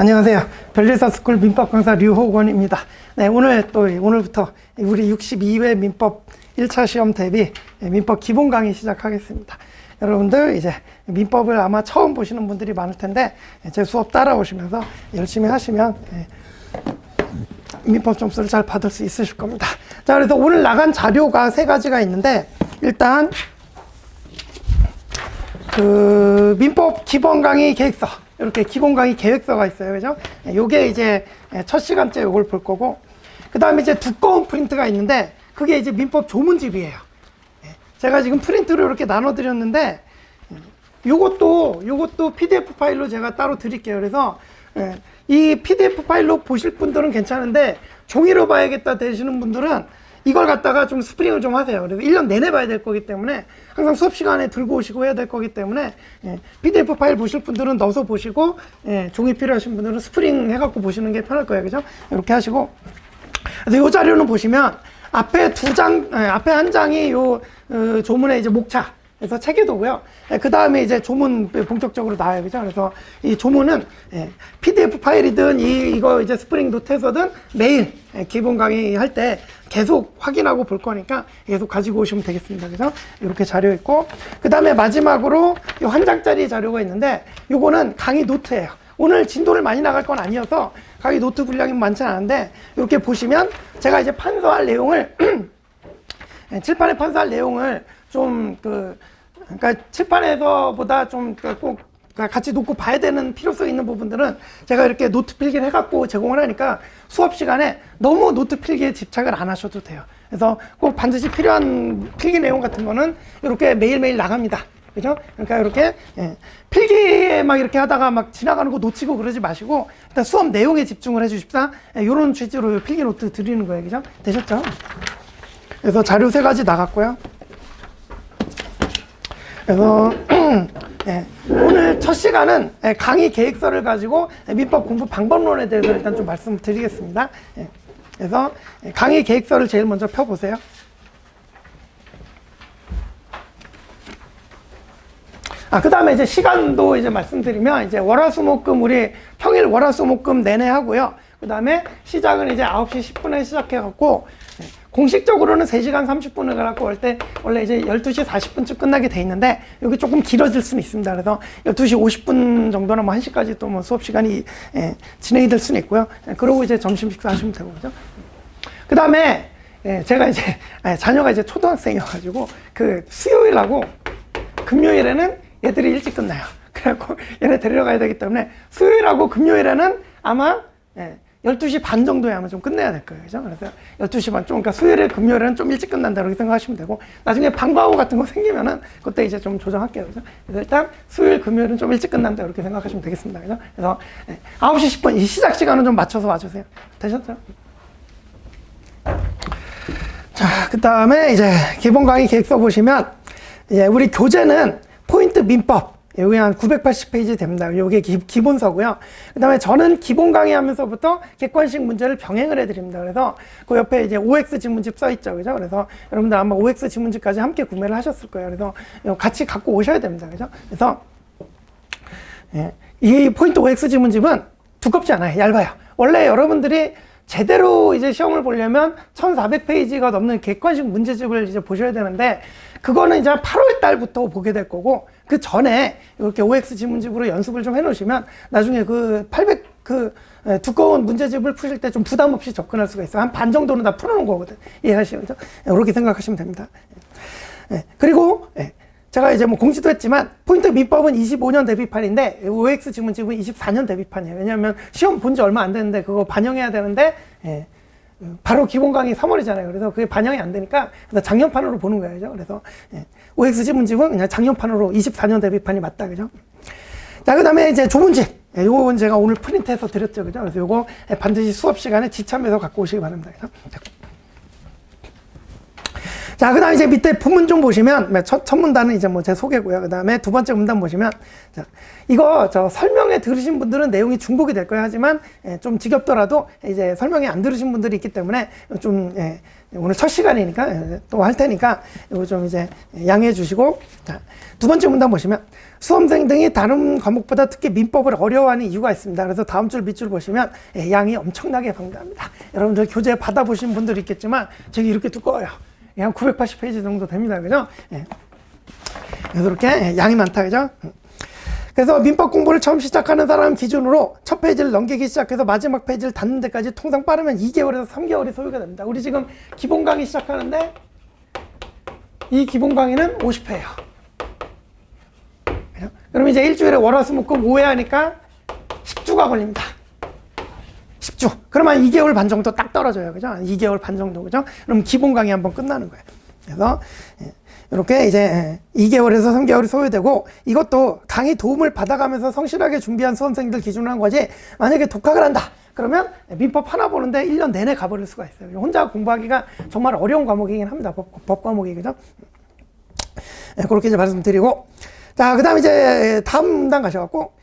안녕하세요. 별리사스쿨 민법 강사 류호권입니다. 네, 오늘부터 우리 62회 민법 1차 시험 대비 민법 기본 강의 시작하겠습니다. 여러분들 이제 민법을 아마 처음 보시는 분들이 많을 텐데 제 수업 따라오시면서 열심히 하시면 민법 점수를 잘 받을 수 있으실 겁니다. 자, 그래서 오늘 나간 자료가 3가지가 있는데, 일단 그 민법 기본 강의 계획서, 이렇게 기본 강의 계획서가 있어요. 그죠? 요게 이제 첫 시간째 요걸 볼 거고, 그 다음에 이제 두꺼운 프린트가 있는데, 그게 이제 민법 조문집이에요. 제가 지금 프린트로 이렇게 나눠 드렸는데, 요것도 PDF 파일로 제가 따로 드릴게요. 그래서 이 PDF 파일로 보실 분들은 괜찮은데, 종이로 봐야겠다 되시는 분들은 이걸 갖다가 좀 스프링을 좀 하세요. 그래서 1년 내내 봐야 될 거기 때문에 항상 수업 시간에 들고 오시고 해야 될 거기 때문에 PDF 파일 보실 분들은 넣어서 보시고, 종이 필요하신 분들은 스프링 해갖고 보시는 게 편할 거예요. 그죠? 이렇게 하시고. 그래서 이 자료는 보시면 앞에 앞에 한 장이 요 조문의 이제 목차. 그래서 체계도고요. 그 다음에 이제 조문 본격적으로 나와요. 그죠? 그래서 이 조문은 PDF 파일이든 이거 이제 스프링 노트에서든 매일 기본 강의 할 때 계속 확인하고 볼 거니까 계속 가지고 오시면 되겠습니다. 그래서 이렇게 자료 있고, 그 다음에 마지막으로 이 한 장짜리 자료가 있는데, 요거는 강의 노트예요. 오늘 진도를 많이 나갈 건 아니어서 강의 노트 분량이 많지는 않은데, 이렇게 보시면 제가 이제 판서할 내용을 칠판에 판서할 내용을 좀 그러니까 칠판에서보다 좀 꼭 같이 놓고 봐야 되는 필요성이 있는 부분들은 제가 이렇게 노트 필기를 해갖고 제공을 하니까 수업 시간에 너무 노트 필기에 집착을 안 하셔도 돼요. 그래서 꼭 반드시 필요한 필기 내용 같은 거는 이렇게 매일매일 나갑니다. 그죠? 그러니까 이렇게 필기에 막 이렇게 하다가 막 지나가는 거 놓치고 그러지 마시고 일단 수업 내용에 집중을 해주십사. 이런 취지로 필기 노트 드리는 거예요. 그죠? 되셨죠? 그래서 자료 3가지 나갔고요. 그래서 오늘 첫 시간은 강의 계획서를 가지고 민법 공부 방법론에 대해서 일단 좀 말씀을 드리겠습니다. 그래서 강의 계획서를 제일 먼저 펴보세요. 그 다음에 이제 시간도 이제 말씀드리면, 이제 월화수목금 우리 평일 월화수목금 내내 하고요. 그 다음에 시작은 이제 9시 10분에 시작해갖고, 공식적으로는 3시간 30분을 가갖고 올 때 원래 이제 12시 40분쯤 끝나게 돼 있는데, 여기 조금 길어질 수는 있습니다. 그래서 12시 50분 정도나 뭐 1시까지 또 뭐 수업 시간이 진행이 될 수는 있고요. 그러고 이제 점심 식사하시면 되고, 그죠? 그 다음에 제가 이제 자녀가 이제 초등학생이어가지고 그 수요일하고 금요일에는 얘들이 일찍 끝나요. 그래갖고 얘네 데리러 가야 되기 때문에 수요일하고 금요일에는 아마 12시 반 정도에 아마 좀 끝내야 될 거예요. 그죠? 그래서 12시 반, 그러니까 수요일에 금요일에는 좀 일찍 끝난다, 이렇게 생각하시면 되고, 나중에 방과후 같은 거 생기면은 그때 이제 좀 조정할게요. 그죠? 그래서 일단 수요일, 금요일은 좀 일찍 끝난다, 이렇게 생각하시면 되겠습니다. 그죠? 그래서 9시 10분, 이 시작 시간은 좀 맞춰서 와주세요. 되셨죠? 자, 그 다음에 이제 기본 강의 계획서 보시면, 이제 우리 교재는 포인트 민법, 여기 한 980페이지 됩니다. 이게 기본서고요. 그 다음에 저는 기본 강의 하면서부터 객관식 문제를 병행을 해드립니다. 그래서 그 옆에 이제 OX 지문집 써있죠. 그죠? 그래서 여러분들 아마 OX 지문집까지 함께 구매를 하셨을 거예요. 그래서 같이 갖고 오셔야 됩니다. 그죠? 그래서 이 포인트 OX 지문집은 두껍지 않아요. 얇아요. 원래 여러분들이 제대로 이제 시험을 보려면 1400페이지가 넘는 객관식 문제집을 이제 보셔야 되는데, 그거는 이제 8월 달부터 보게 될 거고, 그 전에 이렇게 OX 지문집으로 연습을 좀 해놓으시면 나중에 두꺼운 문제집을 푸실 때 좀 부담 없이 접근할 수가 있어요. 한 반 정도는 다 풀어놓은 거거든. 이해하시죠? 그죠? 이렇게 생각하시면 됩니다. 그리고 제가 이제 뭐 공지도 했지만 포인트 민법은 25년 대비판인데 OX 지문집은 24년 대비판이에요. 왜냐하면 시험 본 지 얼마 안 됐는데 그거 반영해야 되는데 바로 기본 강의 3월이잖아요. 그래서 그게 반영이 안 되니까 작년판으로 보는 거예요. 그래서 OX 지문집은 그냥 작년판으로 24년 대비판이 맞다. 그죠? 자, 그 다음에 이제 조문집. 요건 제가 오늘 프린트해서 드렸죠. 그죠? 그래서 요거 반드시 수업 시간에 지참해서 갖고 오시기 바랍니다. 그죠? 자, 그 다음에 이제 밑에 부문 좀 보시면, 첫 문단은 이제 뭐 제 소개고요. 그 다음에 두 번째 문단 보시면, 자, 이거 설명회 들으신 분들은 내용이 중복이 될 거예요. 하지만, 좀 지겹더라도 이제 설명회 안 들으신 분들이 있기 때문에 좀, 오늘 첫 시간이니까 또 할 테니까 이거 좀 이제 양해해 주시고, 자, 두 번째 문단 보시면, 수험생 등이 다른 과목보다 특히 민법을 어려워하는 이유가 있습니다. 그래서 다음 줄 밑줄 보시면 양이 엄청나게 방대합니다. 여러분들 교재 받아보신 분들이 있겠지만, 저기 이렇게 두꺼워요. 한 980페이지 정도 됩니다. 그죠? 그래서 이렇게 양이 많다. 그죠? 그래서 민법 공부를 처음 시작하는 사람 기준으로 첫 페이지를 넘기기 시작해서 마지막 페이지를 닫는 데까지 통상 빠르면 2개월에서 3개월이 소요가 됩니다. 우리 지금 기본 강의 시작하는데 이 기본 강의는 50회예요. 그럼 이제 일주일에 월화수목금 5회 하니까 10주가 걸립니다. 10주. 그러면 2개월 반 정도 딱 떨어져요. 그죠? 2개월 반 정도. 그죠? 그럼 기본 강의 한번 끝나는 거예요. 그래서 이렇게 이제 2개월에서 3개월이 소요되고 이것도 강의 도움을 받아가면서 성실하게 준비한 수험생들 기준으로 한 거지 만약에 독학을 한다. 그러면 민법 하나 보는데 1년 내내 가버릴 수가 있어요. 혼자 공부하기가 정말 어려운 과목이긴 합니다. 법 과목이. 그죠? 그렇게 이제 말씀드리고 자, 그 다음에 이제 다음 문단 가셔갖고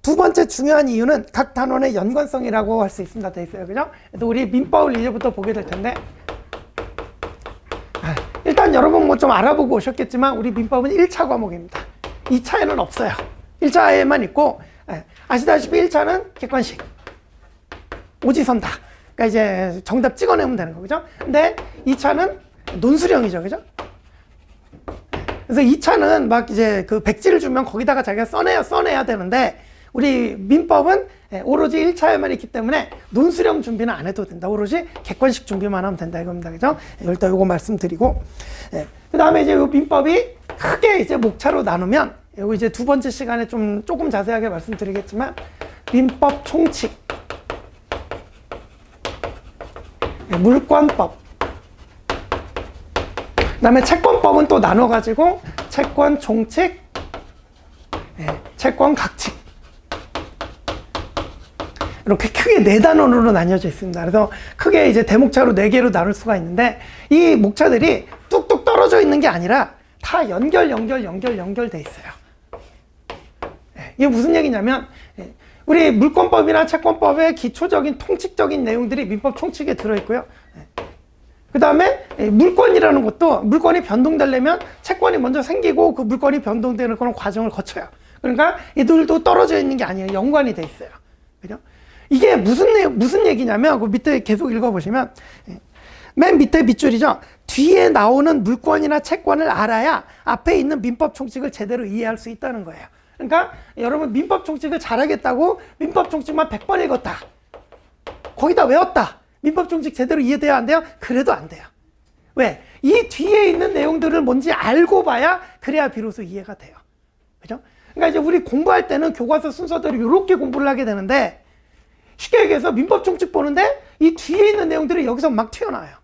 두 번째 중요한 이유는 각 단원의 연관성이라고 할 수 있습니다. 돼 있어요. 그죠? 그래서 우리 민법을 이제부터 보게 될 텐데 일단 여러분 뭐 좀 알아보고 오셨겠지만 우리 민법은 1차 과목입니다. 2차에는 없어요. 1차에만 있고 아시다시피 1차는 객관식 오지선다. 그러니까 이제 정답 찍어내면 되는 거죠. 근데 2차는 논술형이죠. 그죠? 그래서 2차는 막 이제 그 백지를 주면 거기다가 자기가 써내야 되는데 우리 민법은 오로지 1차에만 있기 때문에 논술형 준비는 안 해도 된다. 오로지 객관식 준비만 하면 된다 이겁니다. 그죠? 일단 요거 말씀드리고 그 다음에 이제 요 민법이 크게 이제 목차로 나누면 요거 이제 두 번째 시간에 조금 자세하게 말씀드리겠지만 민법 총칙, 물권법, 그 다음에 채권법은 또 나눠가지고 채권 총칙, 채권 각칙 이렇게 크게 4단원으로 나뉘어져 있습니다. 그래서 크게 이제 대목차로 4개로 나눌 수가 있는데 이 목차들이 뚝뚝 떨어져 있는 게 아니라 다 연결돼 있어요. 이게 무슨 얘기냐면 우리 물권법이나 채권법의 기초적인 통칙적인 내용들이 민법 총칙에 들어있고요. 그 다음에 물권이라는 것도 물권이 변동되려면 채권이 먼저 생기고 그 물권이 변동되는 그런 과정을 거쳐요. 그러니까 이들도 떨어져 있는 게 아니에요. 연관이 돼 있어요. 그죠? 이게 무슨 얘기냐면 그 밑에 계속 읽어보시면 맨 밑에 밑줄이죠. 뒤에 나오는 물권이나 채권을 알아야 앞에 있는 민법 총칙을 제대로 이해할 수 있다는 거예요. 그러니까 여러분 민법 총칙을 잘하겠다고 민법 총칙만 100번 읽었다. 거기다 외웠다. 민법 총칙 제대로 이해돼야 안 돼요? 그래도 안 돼요. 왜? 이 뒤에 있는 내용들을 뭔지 알고 봐야 그래야 비로소 이해가 돼요. 그죠? 그러니까 이제 우리 공부할 때는 교과서 순서대로 이렇게 공부를 하게 되는데 쉽게 얘기해서 민법 총칙 보는데 이 뒤에 있는 내용들이 여기서 막 튀어나와요.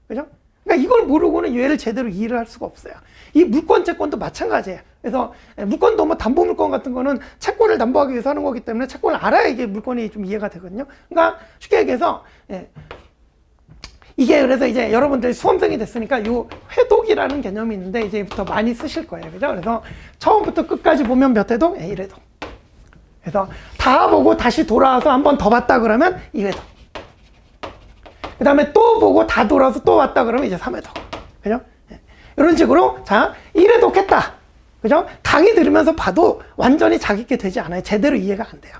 그죠? 그러니까 이걸 모르고는 얘를 제대로 이해를 할 수가 없어요. 이 물권, 채권도 마찬가지예요. 그래서 물권도 뭐 담보 물권 같은 거는 채권을 담보하기 위해서 하는 거기 때문에 채권을 알아야 이게 물권이 좀 이해가 되거든요. 그러니까 쉽게 얘기해서 이게 그래서 이제 여러분들이 수험생이 됐으니까 요 회독이라는 개념이 있는데 이제부터 많이 쓰실 거예요. 그죠? 그래서 처음부터 끝까지 보면 몇 회독? 1회독. 그래서 다 보고 다시 돌아와서 한 번 더 봤다 그러면 2회독. 그 다음에 또 보고 다 돌아와서 또 왔다 그러면 이제 3회독. 그죠? 이런 식으로 자 1회독 했다. 그죠? 강의 들으면서 봐도 완전히 자기께 되지 않아요. 제대로 이해가 안 돼요.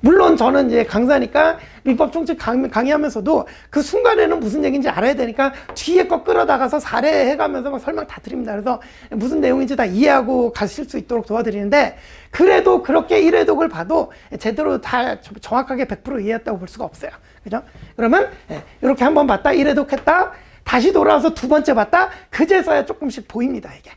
물론 저는 이제 강사니까 민법 총칙 강의하면서도 그 순간에는 무슨 얘기인지 알아야 되니까 뒤에 거 끌어다가서 사례해가면서 막 설명 다 드립니다. 그래서 무슨 내용인지 다 이해하고 가실 수 있도록 도와드리는데 그래도 그렇게 1회독을 봐도 제대로 다 정확하게 100% 이해했다고 볼 수가 없어요. 그죠? 그러면 이렇게 한번 봤다, 1회독 했다, 다시 돌아와서 두 번째 봤다, 그제서야 조금씩 보입니다. 이게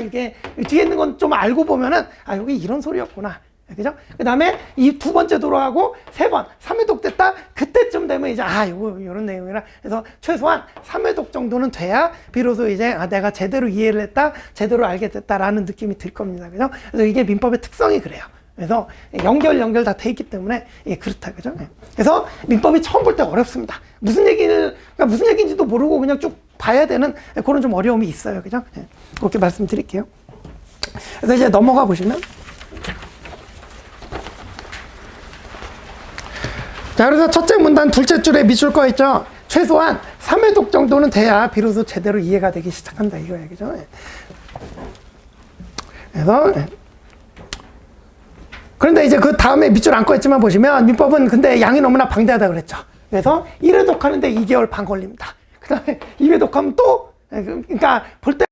이게 뒤에 있는 건 좀 알고 보면은 여기 이런 소리였구나. 그죠? 그 다음에 이 두 번째 돌아가고 세 번, 3회독 됐다? 그때쯤 되면 이제, 요런 내용이라. 그래서 최소한 3회독 정도는 돼야 비로소 이제, 내가 제대로 이해를 했다, 제대로 알게 됐다라는 느낌이 들 겁니다. 그죠? 그래서 이게 민법의 특성이 그래요. 그래서 연결 다 돼 있기 때문에, 그렇다. 그죠? 그래서 민법이 처음 볼 때 어렵습니다. 무슨 얘기인지도 모르고 그냥 쭉 봐야 되는 그런 좀 어려움이 있어요. 그죠? 예, 그렇게 말씀드릴게요. 그래서 이제 넘어가 보시면. 자, 그래서 첫째 문단 둘째 줄에 미술과 있죠. 최소한 3회독 정도는 돼야 비로소 제대로 이해가 되기 시작한다 이거예요. 그죠? 예. 그래서 그런데 이제 그 다음에 밑줄 안 꺼있지만 보시면 민법은 근데 양이 너무나 방대하다 그랬죠. 그래서 1회독 하는데 2개월 반 걸립니다. 그 다음에 2회독 하면 또 그러니까 볼 때